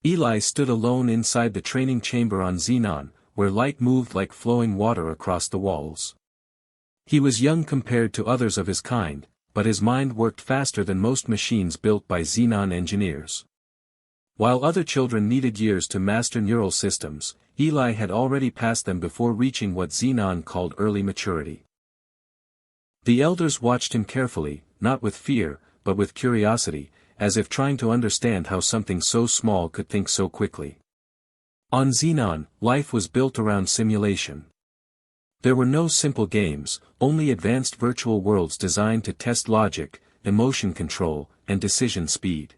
Eli stood alone inside the training chamber on Xenon, where light moved like flowing water across the walls. He was young compared to others of his kind, but his mind worked faster than most machines built by Xenon engineers. While other children needed years to master neural systems, Eli had already passed them before reaching what Xenon called early maturity. The elders watched him carefully, not with fear, but with curiosity, as if trying to understand how something so small could think so quickly. On Xenon, life was built around simulation. There were no simple games, only advanced virtual worlds designed to test logic, emotion control, and decision speed.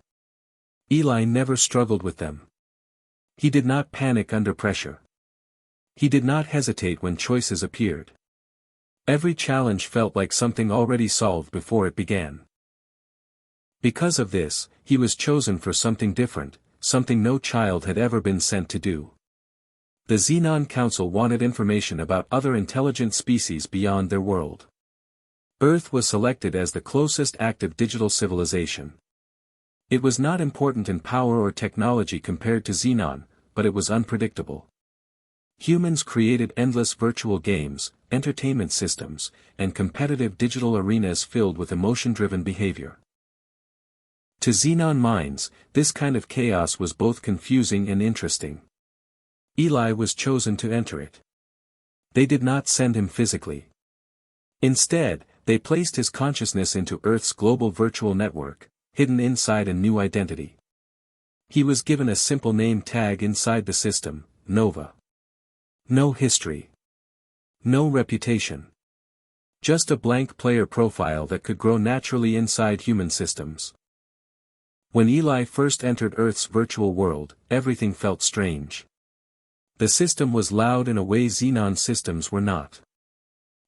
Eli never struggled with them. He did not panic under pressure. He did not hesitate when choices appeared. Every challenge felt like something already solved before it began. Because of this, he was chosen for something different, something no child had ever been sent to do. The Xenon Council wanted information about other intelligent species beyond their world. Earth was selected as the closest active digital civilization. It was not important in power or technology compared to Xenon, but it was unpredictable. Humans created endless virtual games, entertainment systems, and competitive digital arenas filled with emotion-driven behavior. To Xenon minds, this kind of chaos was both confusing and interesting. Eli was chosen to enter it. They did not send him physically. Instead, they placed his consciousness into Earth's global virtual network, hidden inside a new identity. He was given a simple name tag inside the system, Nova. No history. No reputation. Just a blank player profile that could grow naturally inside human systems. When Eli first entered Earth's virtual world, everything felt strange. The system was loud in a way Xenon systems were not.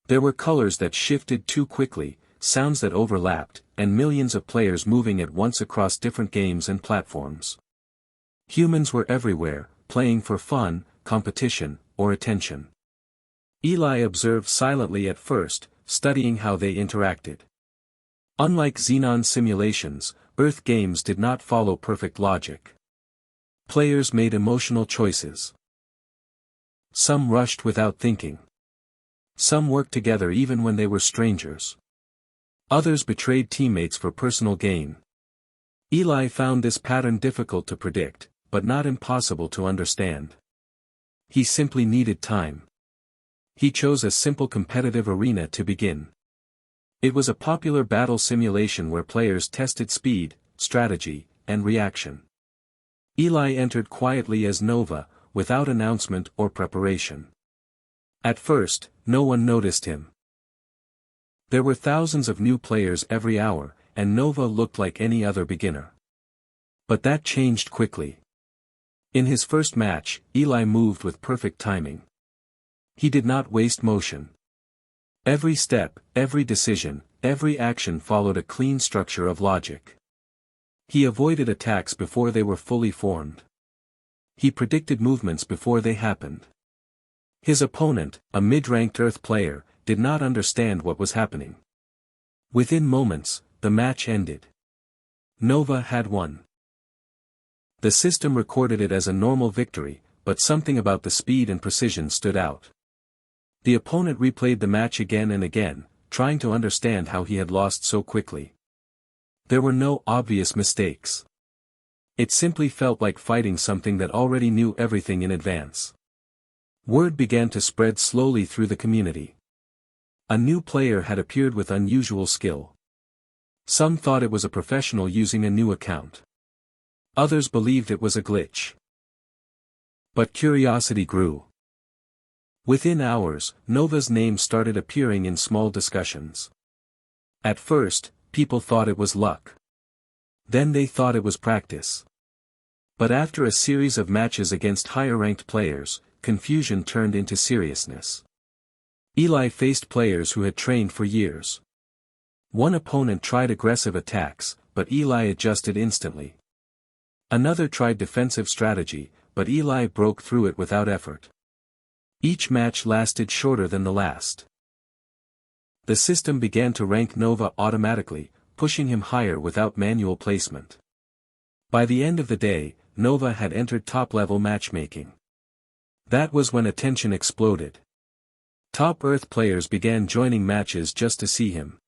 There were colors that shifted too quickly, sounds that overlapped, and millions of players moving at once across different games and platforms. Humans were everywhere, playing for fun, competition, or attention. Eli observed silently at first, studying how they interacted. Unlike Xenon simulations, Earth games did not follow perfect logic. Players made emotional choices. Some rushed without thinking. Some worked together even when they were strangers. Others betrayed teammates for personal gain. Eli found this pattern difficult to predict, but not impossible to understand. He simply needed time. He chose a simple competitive arena to begin. It was a popular battle simulation where players tested speed, strategy, and reaction. Eli entered quietly as Nova, without announcement or preparation. At first, no one noticed him. There were thousands of new players every hour, and Nova looked like any other beginner. But that changed quickly. In his first match, Eli moved with perfect timing. He did not waste motion. Every step, every decision, every action followed a clean structure of logic. He avoided attacks before they were fully formed. He predicted movements before they happened. His opponent, a mid-ranked Earth player, did not understand what was happening. Within moments, the match ended. Nova had won. The system recorded it as a normal victory, but something about the speed and precision stood out. The opponent replayed the match again and again, trying to understand how he had lost so quickly. There were no obvious mistakes. It simply felt like fighting something that already knew everything in advance. Word began to spread slowly through the community. A new player had appeared with unusual skill. Some thought it was a professional using a new account. Others believed it was a glitch. But curiosity grew. Within hours, Nova's name started appearing in small discussions. At first, people thought it was luck. Then they thought it was practice. But after a series of matches against higher-ranked players, confusion turned into seriousness. Eli faced players who had trained for years. One opponent tried aggressive attacks, but Eli adjusted instantly. Another tried defensive strategy, but Eli broke through it without effort. Each match lasted shorter than the last. The system began to rank Nova automatically, pushing him higher without manual placement. By the end of the day, Nova had entered top-level matchmaking. That was when attention exploded. Top Earth players began joining matches just to see him.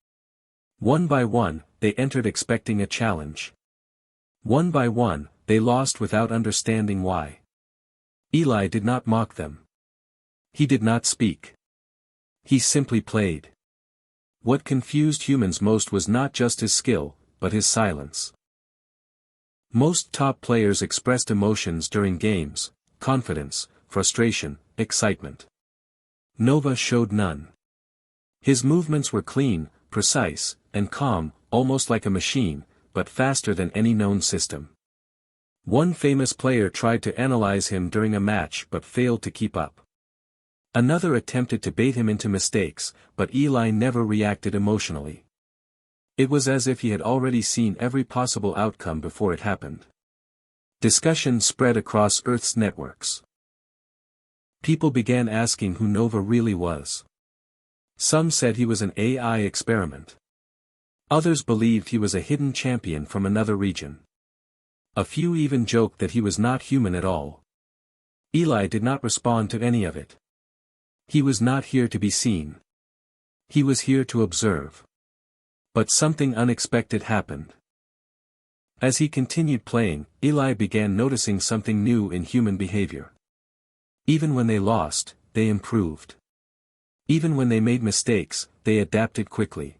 One by one, they entered expecting a challenge. One by one, they lost without understanding why. Eli did not mock them. He did not speak. He simply played. What confused humans most was not just his skill, but his silence. Most top players expressed emotions during games: confidence, frustration, excitement. Nova showed none. His movements were clean, precise, and calm, almost like a machine, but faster than any known system. One famous player tried to analyze him during a match but failed to keep up. Another attempted to bait him into mistakes, but Eli never reacted emotionally. It was as if he had already seen every possible outcome before it happened. Discussion spread across Earth's networks. People began asking who Nova really was. Some said he was an AI experiment. Others believed he was a hidden champion from another region. A few even joked that he was not human at all. Eli did not respond to any of it. He was not here to be seen. He was here to observe. But something unexpected happened. As he continued playing, Eli began noticing something new in human behavior. Even when they lost, they improved. Even when they made mistakes, they adapted quickly.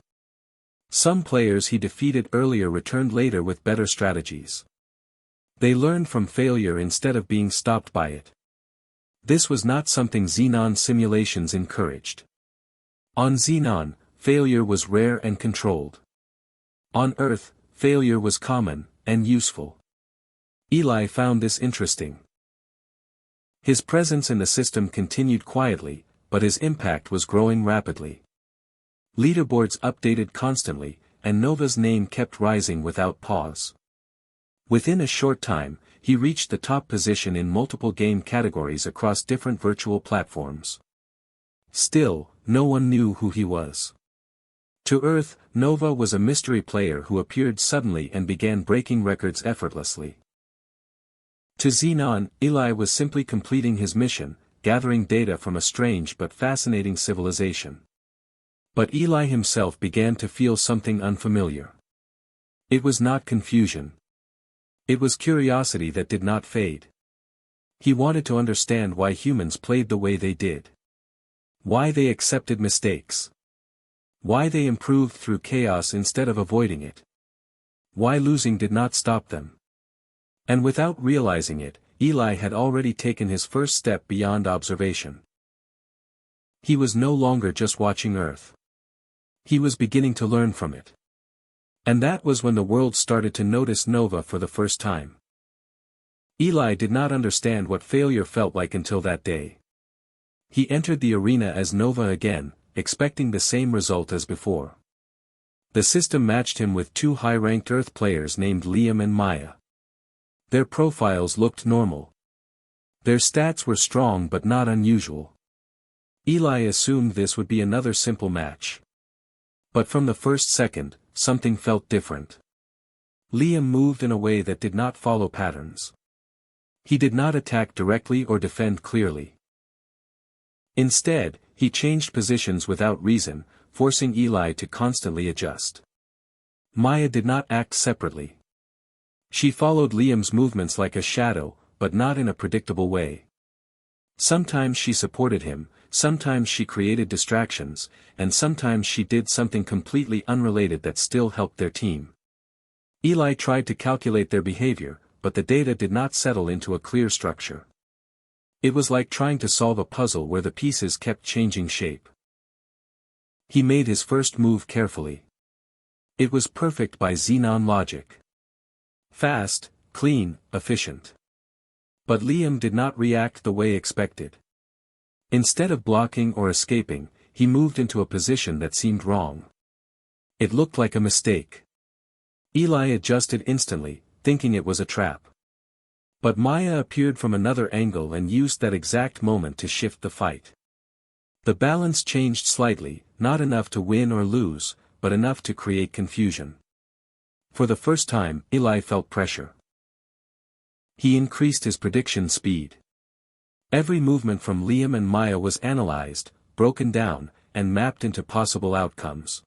Some players he defeated earlier returned later with better strategies. They learned from failure instead of being stopped by it. This was not something Xenon simulations encouraged. On Xenon, failure was rare and controlled. On Earth, failure was common, and useful. Eli found this interesting. His presence in the system continued quietly, but his impact was growing rapidly. Leaderboards updated constantly, and Nova's name kept rising without pause. Within a short time, he reached the top position in multiple game categories across different virtual platforms. Still, no one knew who he was. To Earth, Nova was a mystery player who appeared suddenly and began breaking records effortlessly. To Xenon, Eli was simply completing his mission, gathering data from a strange but fascinating civilization. But Eli himself began to feel something unfamiliar. It was not confusion. It was curiosity that did not fade. He wanted to understand why humans played the way they did. Why they accepted mistakes. Why they improved through chaos instead of avoiding it. Why losing did not stop them. And without realizing it, Eli had already taken his first step beyond observation. He was no longer just watching Earth. He was beginning to learn from it. And that was when the world started to notice Nova for the first time. Eli did not understand what failure felt like until that day. He entered the arena as Nova again, expecting the same result as before. The system matched him with two high-ranked Earth players named Liam and Maya. Their profiles looked normal. Their stats were strong but not unusual. Eli assumed this would be another simple match. But from the first second, something felt different. Liam moved in a way that did not follow patterns. He did not attack directly or defend clearly. Instead, he changed positions without reason, forcing Eli to constantly adjust. Maya did not act separately. She followed Liam's movements like a shadow, but not in a predictable way. Sometimes she supported him, sometimes she created distractions, and sometimes she did something completely unrelated that still helped their team. Eli tried to calculate their behavior, but the data did not settle into a clear structure. It was like trying to solve a puzzle where the pieces kept changing shape. He made his first move carefully. It was perfect by Xenon logic. Fast, clean, efficient. But Liam did not react the way expected. Instead of blocking or escaping, he moved into a position that seemed wrong. It looked like a mistake. Eli adjusted instantly, thinking it was a trap. But Maya appeared from another angle and used that exact moment to shift the fight. The balance changed slightly, not enough to win or lose, but enough to create confusion. For the first time, Eli felt pressure. He increased his prediction speed. Every movement from Liam and Maya was analyzed, broken down, and mapped into possible outcomes.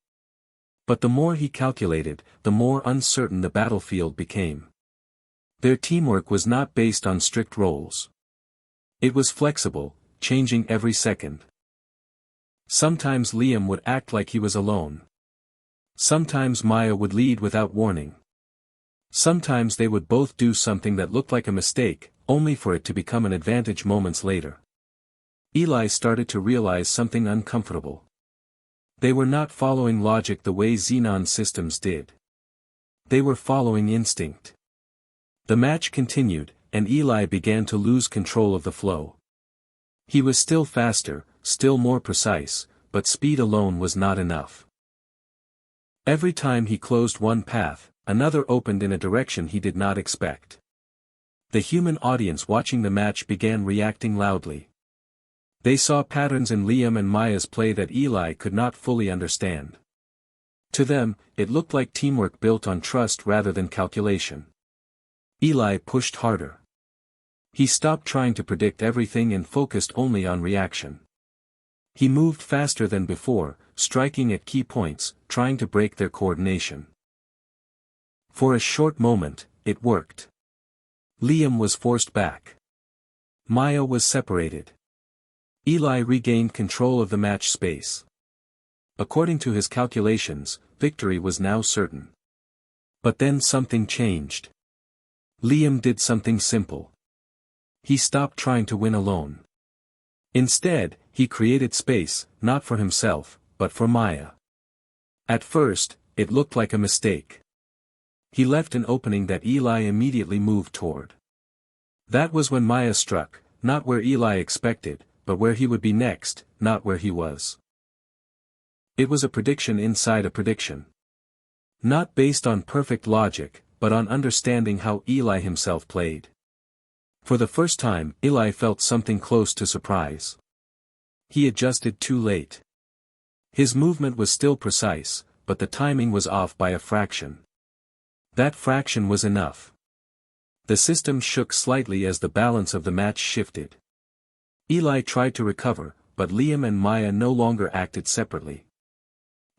But the more he calculated, the more uncertain the battlefield became. Their teamwork was not based on strict roles. It was flexible, changing every second. Sometimes Liam would act like he was alone. Sometimes Maya would lead without warning. Sometimes they would both do something that looked like a mistake, only for it to become an advantage moments later. Eli started to realize something uncomfortable. They were not following logic the way Xenon systems did. They were following instinct. The match continued, and Eli began to lose control of the flow. He was still faster, still more precise, but speed alone was not enough. Every time he closed one path, another opened in a direction he did not expect. The human audience watching the match began reacting loudly. They saw patterns in Liam and Maya's play that Eli could not fully understand. To them, it looked like teamwork built on trust rather than calculation. Eli pushed harder. He stopped trying to predict everything and focused only on reaction. He moved faster than before, striking at key points, trying to break their coordination. For a short moment, it worked. Liam was forced back. Maya was separated. Eli regained control of the match space. According to his calculations, victory was now certain. But then something changed. Liam did something simple. He stopped trying to win alone. Instead, he created space, not for himself, but for Maya. At first, it looked like a mistake. He left an opening that Eli immediately moved toward. That was when Maya struck, not where Eli expected, but where he would be next, not where he was. It was a prediction inside a prediction. Not based on perfect logic, but on understanding how Eli himself played. For the first time, Eli felt something close to surprise. He adjusted too late. His movement was still precise, but the timing was off by a fraction. That fraction was enough. The system shook slightly as the balance of the match shifted. Eli tried to recover, but Liam and Maya no longer acted separately.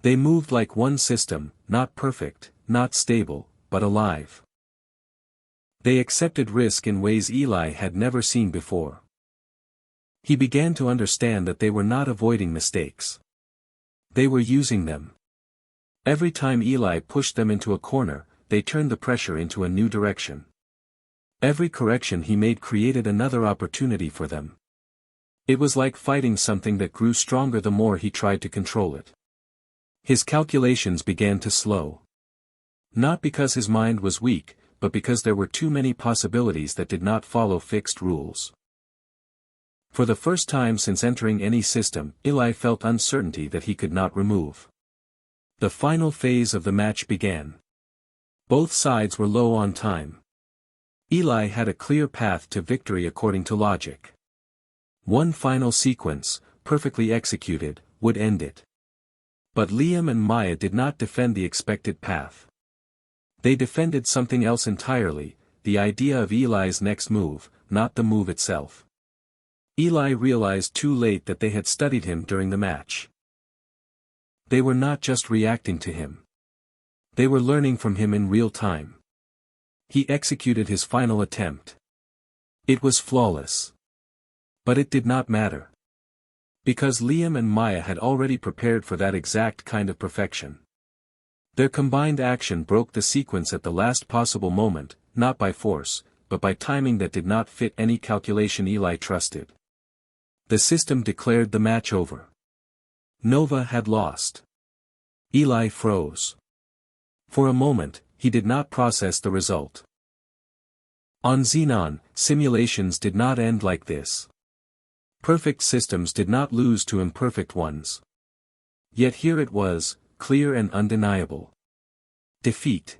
They moved like one system, not perfect, not stable, but alive. They accepted risk in ways Eli had never seen before. He began to understand that they were not avoiding mistakes. They were using them. Every time Eli pushed them into a corner, they turned the pressure into a new direction. Every correction he made created another opportunity for them. It was like fighting something that grew stronger the more he tried to control it. His calculations began to slow. Not because his mind was weak, but because there were too many possibilities that did not follow fixed rules. For the first time since entering any system, Eli felt uncertainty that he could not remove. The final phase of the match began. Both sides were low on time. Eli had a clear path to victory according to logic. One final sequence, perfectly executed, would end it. But Liam and Maya did not defend the expected path. They defended something else entirely, the idea of Eli's next move, not the move itself. Eli realized too late that they had studied him during the match. They were not just reacting to him. They were learning from him in real time. He executed his final attempt. It was flawless. But it did not matter. Because Liam and Maya had already prepared for that exact kind of perfection. Their combined action broke the sequence at the last possible moment, not by force, but by timing that did not fit any calculation Eli trusted. The system declared the match over. Nova had lost. Eli froze. For a moment, he did not process the result. On Xenon, simulations did not end like this. Perfect systems did not lose to imperfect ones. Yet here it was, clear and undeniable. Defeat.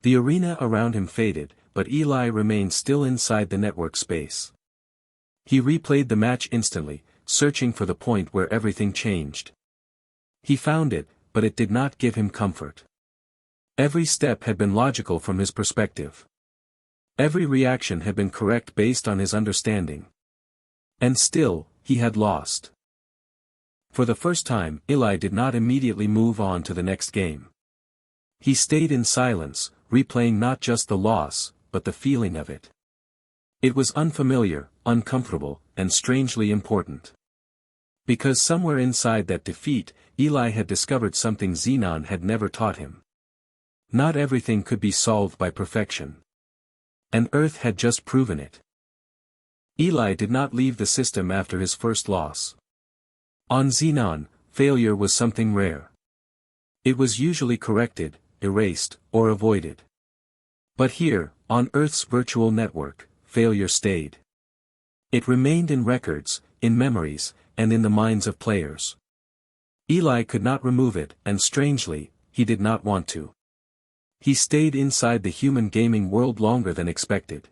The arena around him faded, but Eli remained still inside the network space. He replayed the match instantly, searching for the point where everything changed. He found it, but it did not give him comfort. Every step had been logical from his perspective. Every reaction had been correct based on his understanding. And still, he had lost. For the first time, Eli did not immediately move on to the next game. He stayed in silence, replaying not just the loss, but the feeling of it. It was unfamiliar, uncomfortable, and strangely important. Because somewhere inside that defeat, Eli had discovered something Xenon had never taught him. Not everything could be solved by perfection. And Earth had just proven it. Eli did not leave the system after his first loss. On Xenon, failure was something rare. It was usually corrected, erased, or avoided. But here, on Earth's virtual network, failure stayed. It remained in records, in memories, and in the minds of players. Eli could not remove it, and strangely, he did not want to. He stayed inside the human gaming world longer than expected.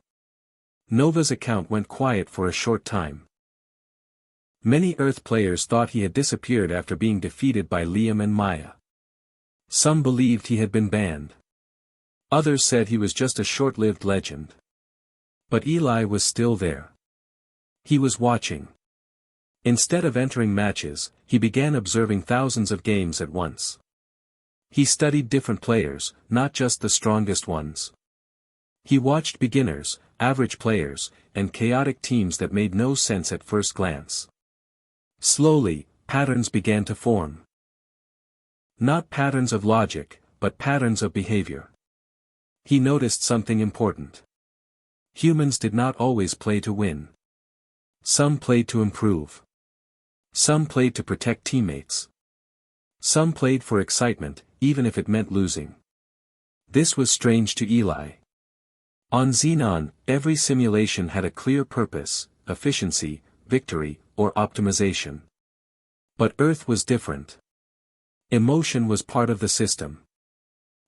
Nova's account went quiet for a short time. Many Earth players thought he had disappeared after being defeated by Liam and Maya. Some believed he had been banned. Others said he was just a short-lived legend. But Eli was still there. He was watching. Instead of entering matches, he began observing thousands of games at once. He studied different players, not just the strongest ones. He watched beginners, average players, and chaotic teams that made no sense at first glance. Slowly, patterns began to form. Not patterns of logic, but patterns of behavior. He noticed something important. Humans did not always play to win. Some played to improve. Some played to protect teammates. Some played for excitement, even if it meant losing. This was strange to Eli. On Xenon, every simulation had a clear purpose, efficiency, victory, or optimization. But Earth was different. Emotion was part of the system.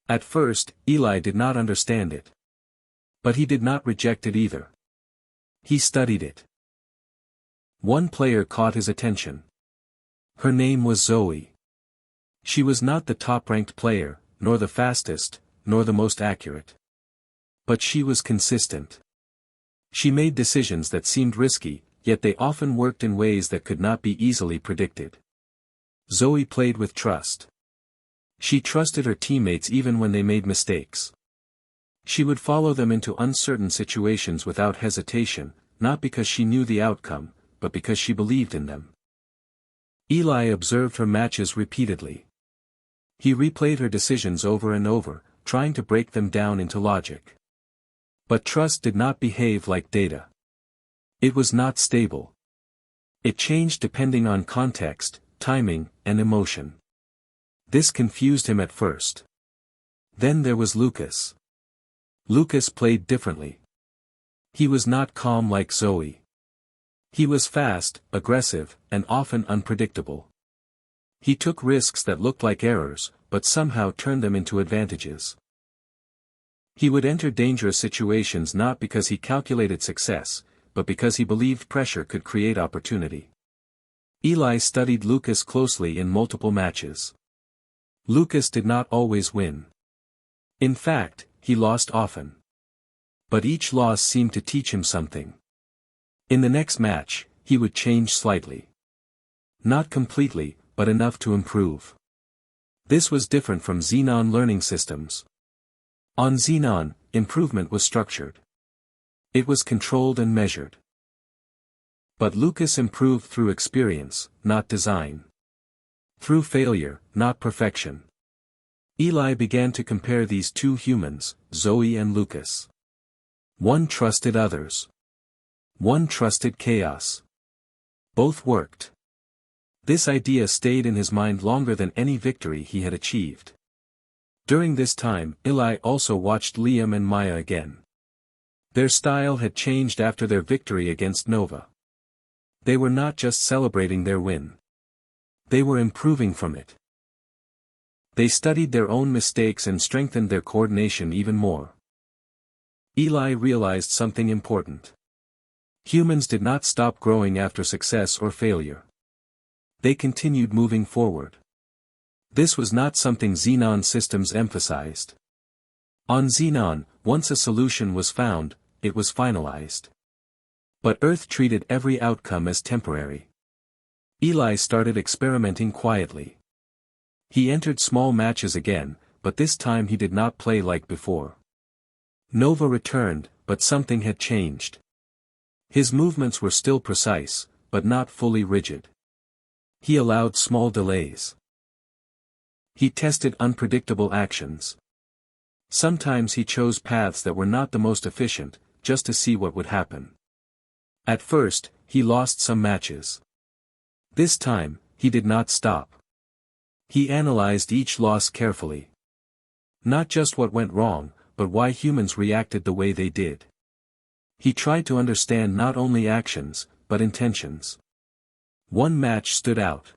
At first, Eli did not understand it. But he did not reject it either. He studied it. One player caught his attention. Her name was Zoe. She was not the top-ranked player, nor the fastest, nor the most accurate. But she was consistent. She made decisions that seemed risky, yet they often worked in ways that could not be easily predicted. Zoe played with trust. She trusted her teammates even when they made mistakes. She would follow them into uncertain situations without hesitation, not because she knew the outcome, but because she believed in them. Eli observed her matches repeatedly. He replayed her decisions over and over, trying to break them down into logic. But trust did not behave like data. It was not stable. It changed depending on context, timing, and emotion. This confused him at first. Then there was Lucas. Lucas played differently. He was not calm like Zoe. He was fast, aggressive, and often unpredictable. He took risks that looked like errors, but somehow turned them into advantages. He would enter dangerous situations not because he calculated success, but because he believed pressure could create opportunity. Eli studied Lucas closely in multiple matches. Lucas did not always win. In fact, he lost often. But each loss seemed to teach him something. In the next match, he would change slightly. Not completely, but enough to improve. This was different from Xenon learning systems. On Xenon, improvement was structured. It was controlled and measured. But Lucas improved through experience, not design. Through failure, not perfection. Eli began to compare these two humans, Zoe and Lucas. One trusted others. One trusted chaos. Both worked. This idea stayed in his mind longer than any victory he had achieved. During this time, Eli also watched Liam and Maya again. Their style had changed after their victory against Nova. They were not just celebrating their win. They were improving from it. They studied their own mistakes and strengthened their coordination even more. Eli realized something important. Humans did not stop growing after success or failure. They continued moving forward. This was not something Xenon systems emphasized. On Xenon, once a solution was found, it was finalized. But Earth treated every outcome as temporary. Eli started experimenting quietly. He entered small matches again, but this time he did not play like before. Nova returned, but something had changed. His movements were still precise, but not fully rigid. He allowed small delays. He tested unpredictable actions. Sometimes he chose paths that were not the most efficient, just to see what would happen. At first, he lost some matches. This time, he did not stop. He analyzed each loss carefully. Not just what went wrong, but why humans reacted the way they did. He tried to understand not only actions, but intentions. One match stood out.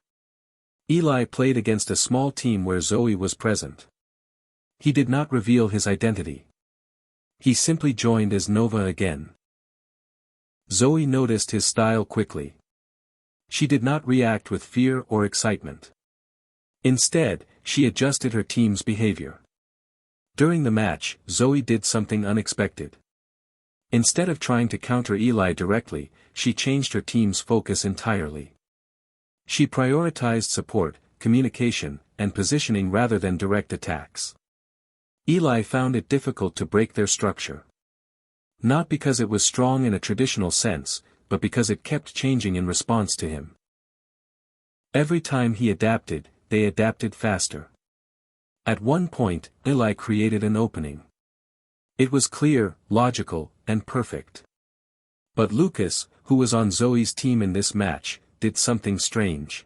Eli played against a small team where Zoe was present. He did not reveal his identity. He simply joined as Nova again. Zoe noticed his style quickly. She did not react with fear or excitement. Instead, she adjusted her team's behavior. During the match, Zoe did something unexpected. Instead of trying to counter Eli directly, she changed her team's focus entirely. She prioritized support, communication, and positioning rather than direct attacks. Eli found it difficult to break their structure. Not because it was strong in a traditional sense, but because it kept changing in response to him. Every time he adapted, they adapted faster. At one point, Eli created an opening. It was clear, logical, and perfect. But Lucas, who was on Zoe's team in this match, did something strange.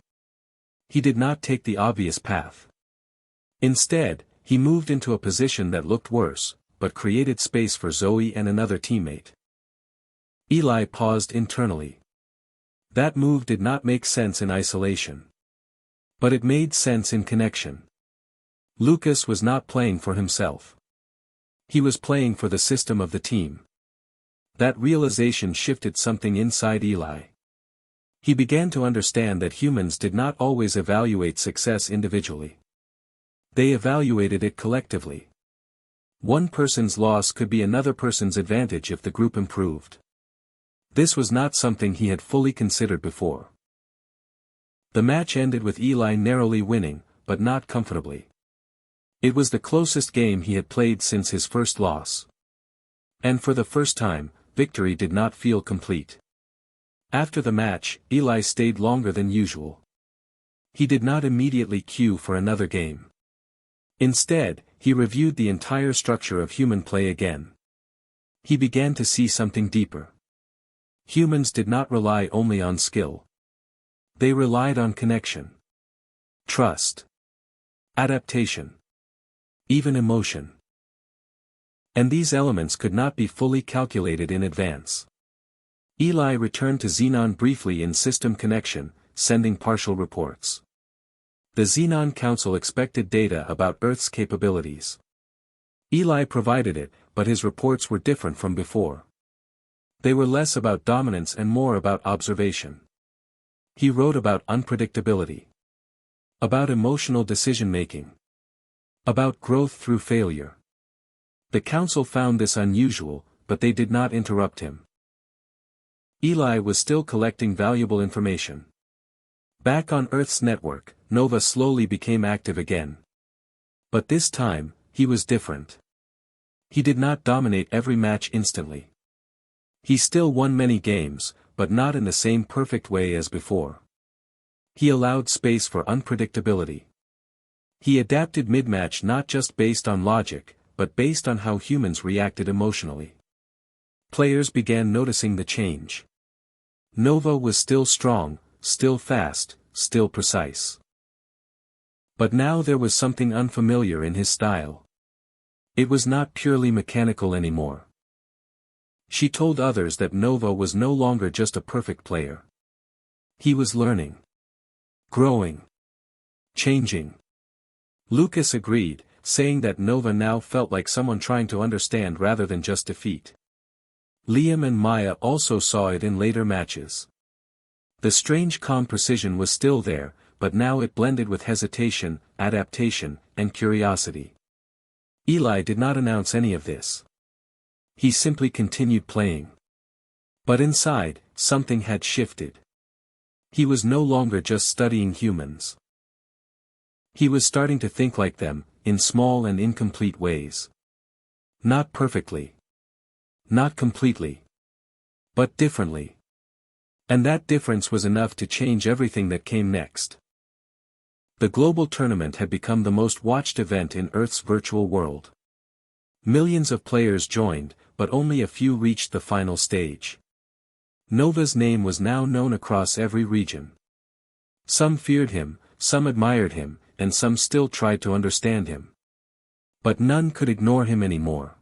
He did not take the obvious path. Instead, he moved into a position that looked worse, but created space for Zoe and another teammate. Eli paused internally. That move did not make sense in isolation. But it made sense in connection. Lucas was not playing for himself. He was playing for the system of the team. That realization shifted something inside Eli. He began to understand that humans did not always evaluate success individually. They evaluated it collectively. One person's loss could be another person's advantage if the group improved. This was not something he had fully considered before. The match ended with Eli narrowly winning, but not comfortably. It was the closest game he had played since his first loss. And for the first time, victory did not feel complete. After the match, Eli stayed longer than usual. He did not immediately queue for another game. Instead, he reviewed the entire structure of human play again. He began to see something deeper. Humans did not rely only on skill. They relied on connection, trust, adaptation, even emotion. And these elements could not be fully calculated in advance. Eli returned to Xenon briefly in system connection, sending partial reports. The Xenon Council expected data about Earth's capabilities. Eli provided it, but his reports were different from before. They were less about dominance and more about observation. He wrote about unpredictability. About emotional decision-making. About growth through failure. The Council found this unusual, but they did not interrupt him. Eli was still collecting valuable information. Back on Earth's network, Nova slowly became active again. But this time, he was different. He did not dominate every match instantly. He still won many games, but not in the same perfect way as before. He allowed space for unpredictability. He adapted mid-match not just based on logic, but based on how humans reacted emotionally. Players began noticing the change. Nova was still strong, still fast, still precise. But now there was something unfamiliar in his style. It was not purely mechanical anymore. She told others that Nova was no longer just a perfect player. He was learning. Growing. Changing. Lucas agreed, saying that Nova now felt like someone trying to understand rather than just defeat. Liam and Maya also saw it in later matches. The strange calm precision was still there, but now it blended with hesitation, adaptation, and curiosity. Eli did not announce any of this. He simply continued playing. But inside, something had shifted. He was no longer just studying humans. He was starting to think like them, in small and incomplete ways. Not perfectly. Not completely. But differently. And that difference was enough to change everything that came next. The global tournament had become the most watched event in Earth's virtual world. Millions of players joined, but only a few reached the final stage. Nova's name was now known across every region. Some feared him, some admired him, and some still tried to understand him. But none could ignore him anymore.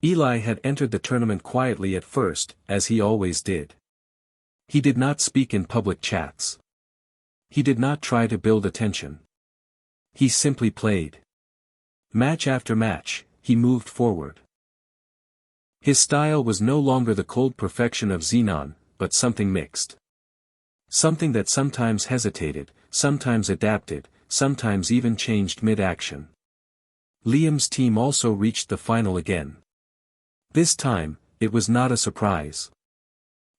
Eli had entered the tournament quietly at first, as he always did. He did not speak in public chats. He did not try to build attention. He simply played. Match after match, he moved forward. His style was no longer the cold perfection of Xenon, but something mixed. Something that sometimes hesitated, sometimes adapted, sometimes even changed mid-action. Liam's team also reached the final again. This time, it was not a surprise.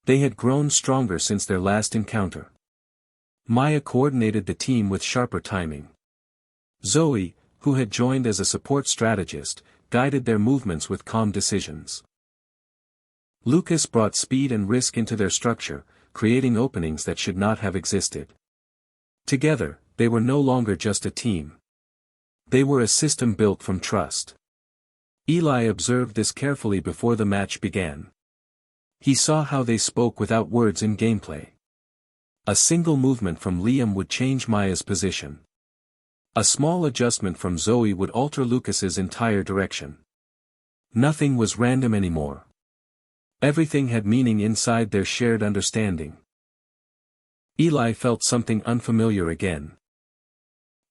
They had grown stronger since their last encounter. Maya coordinated the team with sharper timing. Zoe, who had joined as a support strategist, guided their movements with calm decisions. Lucas brought speed and risk into their structure, creating openings that should not have existed. Together, they were no longer just a team. They were a system built from trust. Eli observed this carefully before the match began. He saw how they spoke without words in gameplay. A single movement from Liam would change Maya's position. A small adjustment from Zoe would alter Lucas's entire direction. Nothing was random anymore. Everything had meaning inside their shared understanding. Eli felt something unfamiliar again.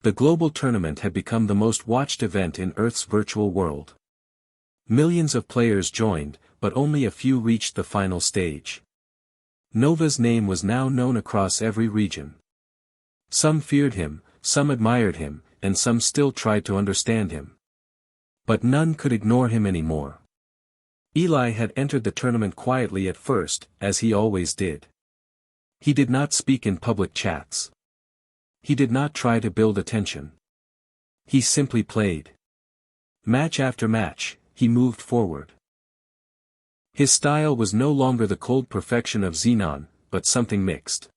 The global tournament had become the most watched event in Earth's virtual world. Millions of players joined, but only a few reached the final stage. Nova's name was now known across every region. Some feared him, some admired him, and some still tried to understand him. But none could ignore him anymore. Eli had entered the tournament quietly at first, as he always did. He did not speak in public chats. He did not try to build attention. He simply played. Match after match, he moved forward. His style was no longer the cold perfection of Xenon, but something mixed.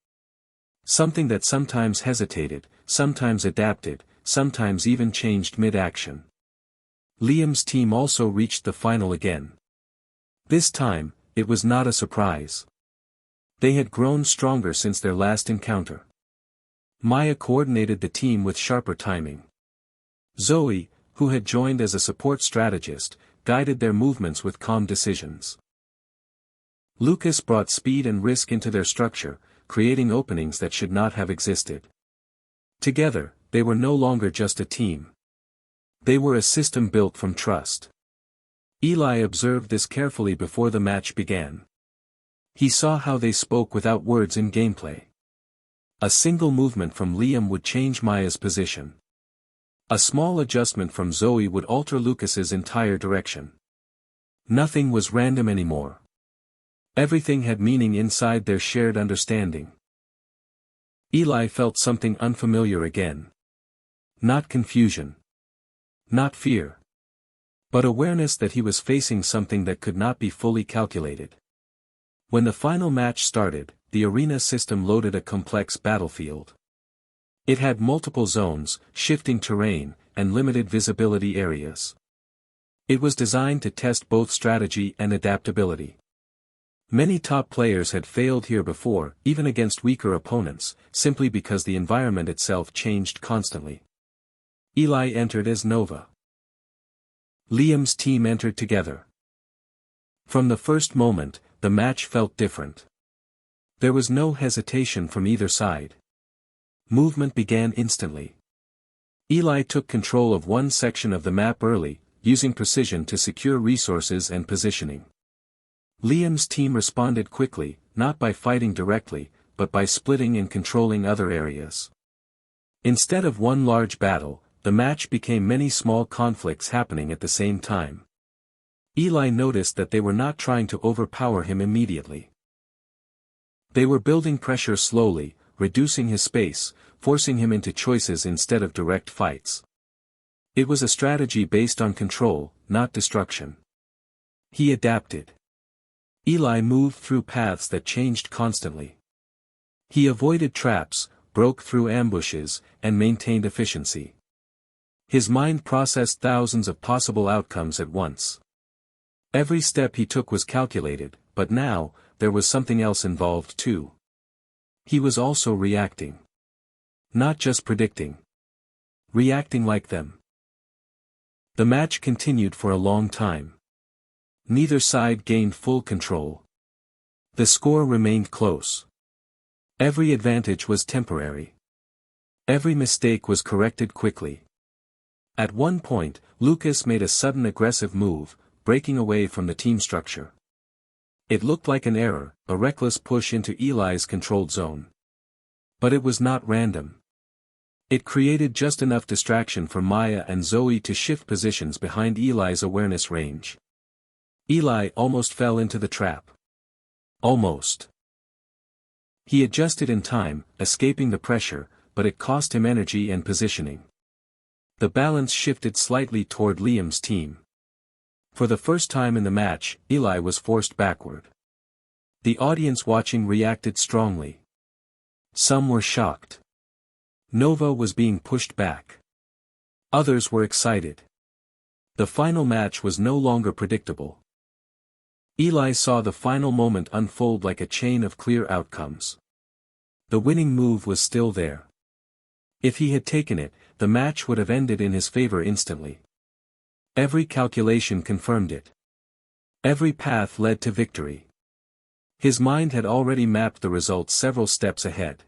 Something that sometimes hesitated, sometimes adapted, sometimes even changed mid-action. Liam's team also reached the final again. This time, it was not a surprise. They had grown stronger since their last encounter. Maya coordinated the team with sharper timing. Zoe, who had joined as a support strategist, guided their movements with calm decisions. Lucas brought speed and risk into their structure, creating openings that should not have existed. Together, they were no longer just a team. They were a system built from trust. Eli observed this carefully before the match began. He saw how they spoke without words in gameplay. A single movement from Liam would change Maya's position. A small adjustment from Zoe would alter Lucas's entire direction. Nothing was random anymore. Everything had meaning inside their shared understanding. Eli felt something unfamiliar again. Not confusion. Not fear. But awareness that he was facing something that could not be fully calculated. When the final match started, the arena system loaded a complex battlefield. It had multiple zones, shifting terrain, and limited visibility areas. It was designed to test both strategy and adaptability. Many top players had failed here before, even against weaker opponents, simply because the environment itself changed constantly. Eli entered as Nova. Liam's team entered together. From the first moment, the match felt different. There was no hesitation from either side. Movement began instantly. Eli took control of one section of the map early, using precision to secure resources and positioning. Liam's team responded quickly, not by fighting directly, but by splitting and controlling other areas. Instead of one large battle, the match became many small conflicts happening at the same time. Eli noticed that they were not trying to overpower him immediately. They were building pressure slowly, reducing his space, forcing him into choices instead of direct fights. It was a strategy based on control, not destruction. He adapted. Eli moved through paths that changed constantly. He avoided traps, broke through ambushes, and maintained efficiency. His mind processed thousands of possible outcomes at once. Every step he took was calculated, but now, there was something else involved too. He was also reacting. Not just predicting. Reacting like them. The match continued for a long time. Neither side gained full control. The score remained close. Every advantage was temporary. Every mistake was corrected quickly. At one point, Lucas made a sudden aggressive move, breaking away from the team structure. It looked like an error, a reckless push into Eli's controlled zone. But it was not random. It created just enough distraction for Maya and Zoe to shift positions behind Eli's awareness range. Eli almost fell into the trap. Almost. He adjusted in time, escaping the pressure, but it cost him energy and positioning. The balance shifted slightly toward Liam's team. For the first time in the match, Eli was forced backward. The audience watching reacted strongly. Some were shocked. Nova was being pushed back. Others were excited. The final match was no longer predictable. Eli saw the final moment unfold like a chain of clear outcomes. The winning move was still there. If he had taken it, the match would have ended in his favor instantly. Every calculation confirmed it. Every path led to victory. His mind had already mapped the results several steps ahead.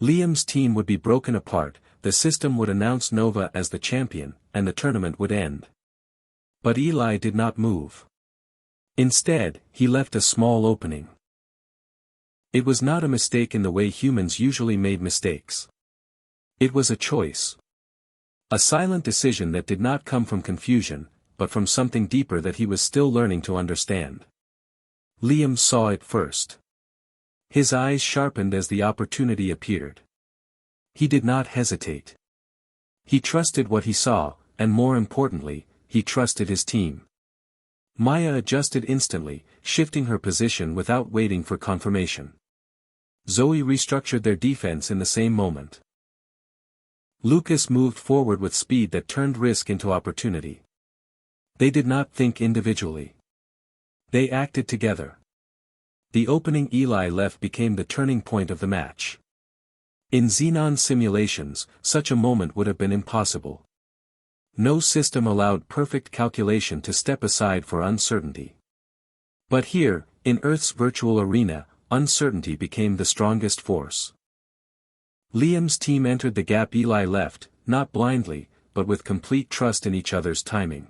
Liam's team would be broken apart, the system would announce Nova as the champion, and the tournament would end. But Eli did not move. Instead, he left a small opening. It was not a mistake in the way humans usually made mistakes. It was a choice. A silent decision that did not come from confusion, but from something deeper that he was still learning to understand. Liam saw it first. His eyes sharpened as the opportunity appeared. He did not hesitate. He trusted what he saw, and more importantly, he trusted his team. Maya adjusted instantly, shifting her position without waiting for confirmation. Zoe restructured their defense in the same moment. Lucas moved forward with speed that turned risk into opportunity. They did not think individually. They acted together. The opening Eli left became the turning point of the match. In Xenon simulations, such a moment would have been impossible. No system allowed perfect calculation to step aside for uncertainty. But here, in Earth's virtual arena, uncertainty became the strongest force. Liam's team entered the gap Eli left, not blindly, but with complete trust in each other's timing.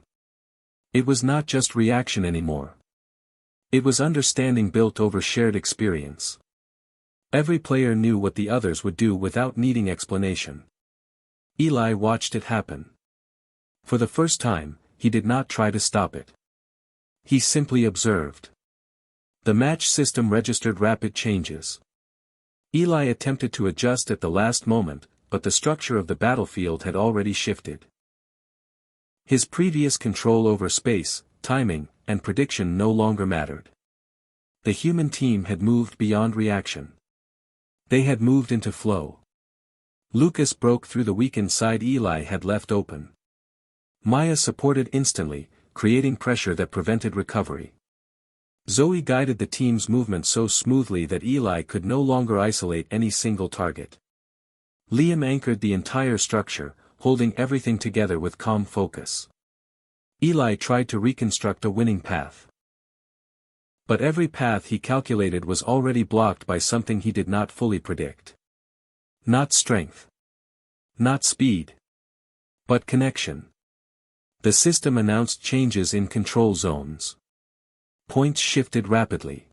It was not just reaction anymore. It was understanding built over shared experience. Every player knew what the others would do without needing explanation. Eli watched it happen. For the first time, he did not try to stop it. He simply observed. The match system registered rapid changes. Eli attempted to adjust at the last moment, but the structure of the battlefield had already shifted. His previous control over space, timing, and prediction no longer mattered. The human team had moved beyond reaction. They had moved into flow. Lucas broke through the weakened side Eli had left open. Maya supported instantly, creating pressure that prevented recovery. Zoe guided the team's movement so smoothly that Eli could no longer isolate any single target. Liam anchored the entire structure, holding everything together with calm focus. Eli tried to reconstruct a winning path. But every path he calculated was already blocked by something he did not fully predict. Not strength. Not speed. But connection. The system announced changes in control zones. Points shifted rapidly.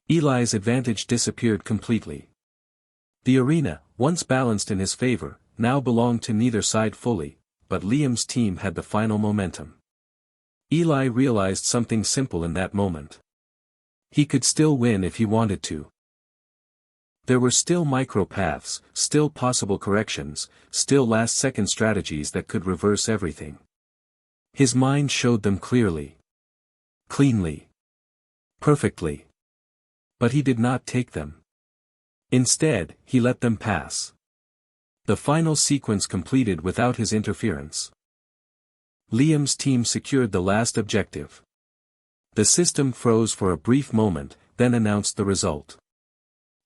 Eli's advantage disappeared completely. The arena, once balanced in his favor, now belonged to neither side fully, but Liam's team had the final momentum. Eli realized something simple in that moment. He could still win if he wanted to. There were still micro-paths, still possible corrections, still last-second strategies that could reverse everything. His mind showed them clearly. Cleanly. Perfectly. But he did not take them. Instead, he let them pass. The final sequence completed without his interference. Liam's team secured the last objective. The system froze for a brief moment, then announced the result.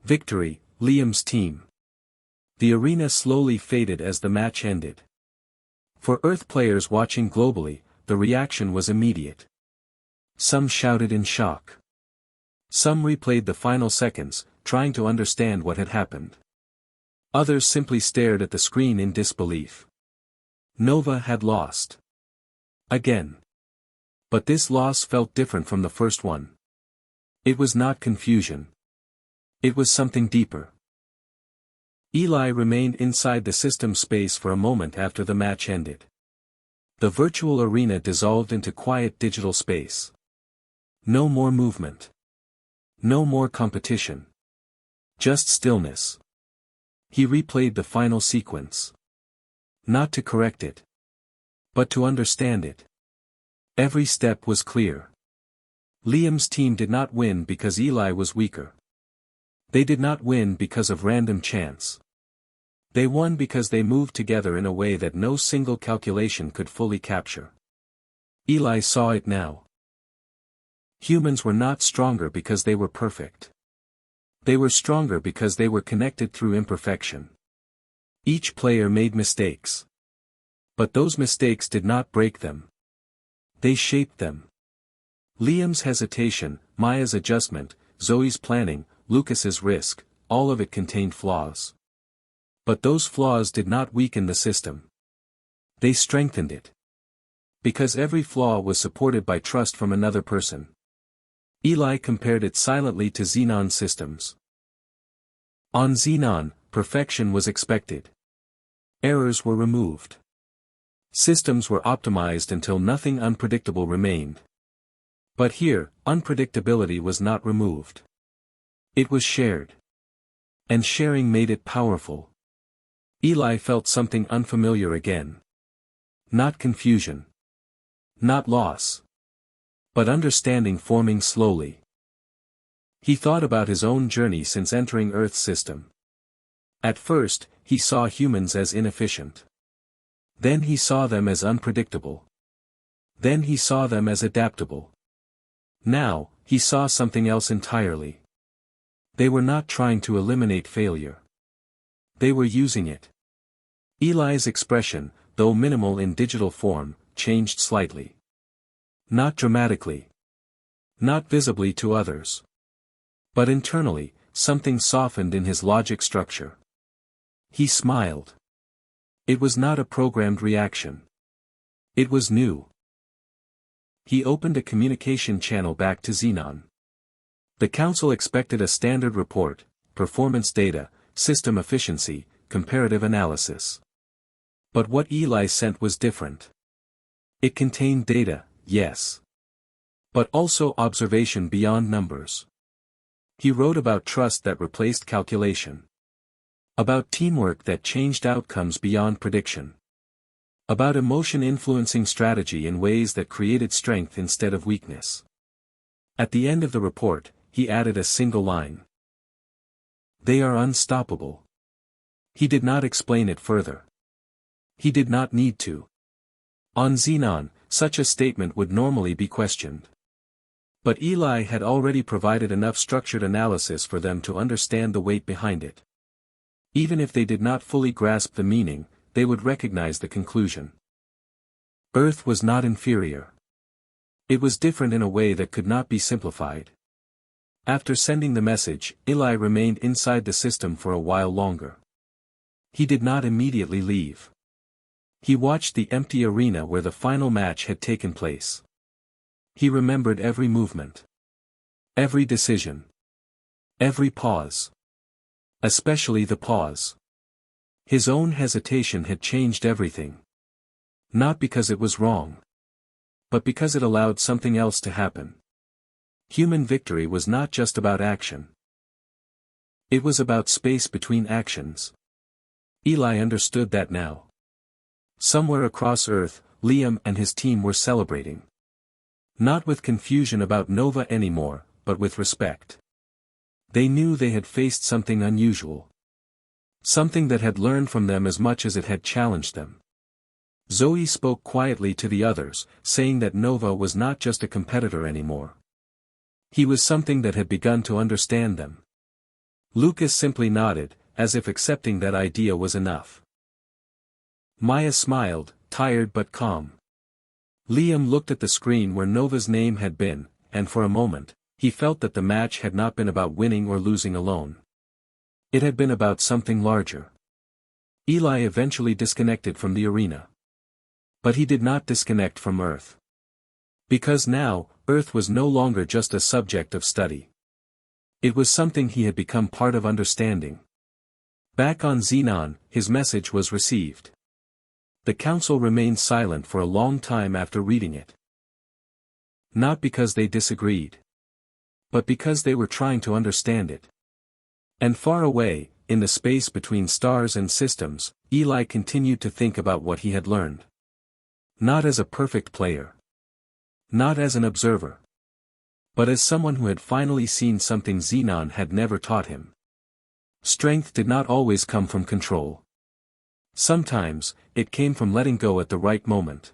Victory, Liam's team. The arena slowly faded as the match ended. For Earth players watching globally, the reaction was immediate. Some shouted in shock. Some replayed the final seconds, trying to understand what had happened. Others simply stared at the screen in disbelief. Nova had lost. Again. But this loss felt different from the first one. It was not confusion. It was something deeper. Eli remained inside the system space for a moment after the match ended. The virtual arena dissolved into quiet digital space. No more movement. No more competition. Just stillness. He replayed the final sequence. Not to correct it. But to understand it. Every step was clear. Liam's team did not win because Eli was weaker. They did not win because of random chance. They won because they moved together in a way that no single calculation could fully capture. Eli saw it now. Humans were not stronger because they were perfect. They were stronger because they were connected through imperfection. Each player made mistakes. But those mistakes did not break them. They shaped them. Liam's hesitation, Maya's adjustment, Zoe's planning, Lucas's risk, all of it contained flaws. But those flaws did not weaken the system. They strengthened it. Because every flaw was supported by trust from another person. Eli compared it silently to Xenon systems. On Xenon, perfection was expected. Errors were removed. Systems were optimized until nothing unpredictable remained. But here, unpredictability was not removed. It was shared. And sharing made it powerful. Eli felt something unfamiliar again. Not confusion. Not loss. But understanding forming slowly. He thought about his own journey since entering Earth's system. At first, he saw humans as inefficient. Then he saw them as unpredictable. Then he saw them as adaptable. Now, he saw something else entirely. They were not trying to eliminate failure. They were using it. Eli's expression, though minimal in digital form, changed slightly. Not dramatically. Not visibly to others. But internally, something softened in his logic structure. He smiled. It was not a programmed reaction. It was new. He opened a communication channel back to Xenon. The council expected a standard report, performance data, system efficiency, comparative analysis. But what Eli sent was different. It contained data, yes. But also observation beyond numbers. He wrote about trust that replaced calculation. About teamwork that changed outcomes beyond prediction. About emotion influencing strategy in ways that created strength instead of weakness. At the end of the report, he added a single line. They are unstoppable. He did not explain it further. He did not need to. On Xenon, such a statement would normally be questioned. But Eli had already provided enough structured analysis for them to understand the weight behind it. Even if they did not fully grasp the meaning, they would recognize the conclusion. Earth was not inferior. It was different in a way that could not be simplified. After sending the message, Eli remained inside the system for a while longer. He did not immediately leave. He watched the empty arena where the final match had taken place. He remembered every movement. Every decision. Every pause. Especially the pause. His own hesitation had changed everything. Not because it was wrong. but because it allowed something else to happen. Human victory was not just about action. It was about space between actions. Eli understood that now. Somewhere across Earth, Liam and his team were celebrating. Not with confusion about Nova anymore, but with respect. They knew they had faced something unusual. Something that had learned from them as much as it had challenged them. Zoe spoke quietly to the others, saying that Nova was not just a competitor anymore. He was something that had begun to understand them. Lucas simply nodded, as if accepting that idea was enough. Maya smiled, tired but calm. Liam looked at the screen where Nova's name had been, and for a moment, he felt that the match had not been about winning or losing alone. It had been about something larger. Eli eventually disconnected from the arena. But he did not disconnect from Earth. Because now, Earth was no longer just a subject of study. It was something he had become part of understanding. Back on Xenon, his message was received. The council remained silent for a long time after reading it. Not because they disagreed. But because they were trying to understand it. And far away, in the space between stars and systems, Eli continued to think about what he had learned. Not as a perfect player. Not as an observer. But as someone who had finally seen something Xenon had never taught him. Strength did not always come from control. Sometimes, it came from letting go at the right moment.